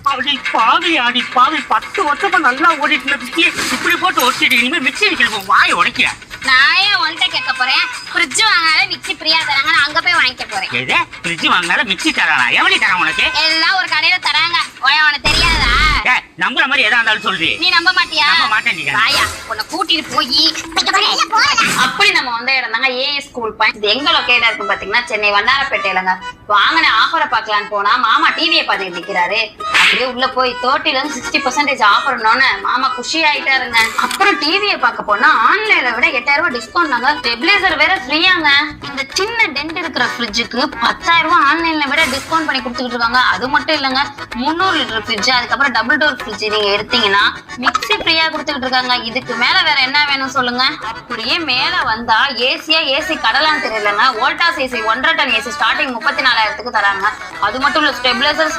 அப்படி பாவி ஆடி பாவி 10 வருஷமா நல்லா ஓடிட்டு இருந்துச்சு. இப்படி போட்டு ஓட்டிட்டு இனிமே மிக்சி வைக்கணும் வாய் உடைக்கிற. நான் ஏன் உன்கிட்ட கேட்க போறேன்? ஃப்ரிட்ஜ் வாங்கினாலும் மிக்சி ஃப்ரீயா தராங்க, நான் அங்க போய் வாங்கிக்க போறேன். எது ஃப்ரிட்ஜ் வாங்கினாலும் மிக்சி தரானா? எவனி தரான் உனக்கு? எல்லாம் ஒரு கடையில தராங்க, உனக்கு தெரியாதா? நம்புற மாதிரி எதா இருந்தாலும் சொல்றீ. நீ நம்ப மாட்டியா? நம்ப மாட்டேன். ராயா உன்னை கூட்டிட்டு போய் அப்படி நம்ம வந்த இடம் தாங்க ஏஎஸ் ஸ்கூல் பாயிண்ட். இது எங்க லொக்கேட்டா இருக்கு பாத்தீங்கன்னா சென்னை வண்ணாரப்பேட்டையிலங்க. வாங்கின ஆஃபரை பாக்கலான்னு போனா மாமா டிவியை பாத்துக்கிட்டு நிக்கிறாரு. அப்படியே உள்ள போய் 30ல இருந்து 60% ஆஃபர்னோன்னு மாமா குஷி ஆயிட்டாருங்க. அப்புறம் டிவியை பார்க்க போனா ஆன்லைன்ல விட 8000 ரூபாய் டிஸ்கவுண்ட் நாங்க. ஸ்டெபிலைசர் வேற ஃப்ரீயாங்க. இந்த சின்ன டென்ட் இருக்கிற ஃப்ரிட்ஜுக்கு 10,000 ரூபாய் ஆன்லைன்ல விட டிஸ்கவுண்ட் பண்ணி கொடுத்துட்டு இருக்காங்க. அது மட்டும் இல்லங்க, 300 லிட்டர் ஃப்ரிட்ஜ், அதுக்கப்புறம் டபுள் டோர் ஃப்ரிட்ஜ் நீங்க எடுத்தீங்கன்னா மிக்சி ஃப்ரீயா கொடுத்துட்டு இருக்காங்க. இதுக்கு மேல வேற என்ன வேணும் சொல்லுங்க? அப்படியே மேல வந்தா ஏசி கடலான்னு தெரியலங்க. Voltas AC 1.5 ton AC starting 34,000க்கு தராங்க. அது மட்டும் இல்ல, ஸ்டெபிலைசர்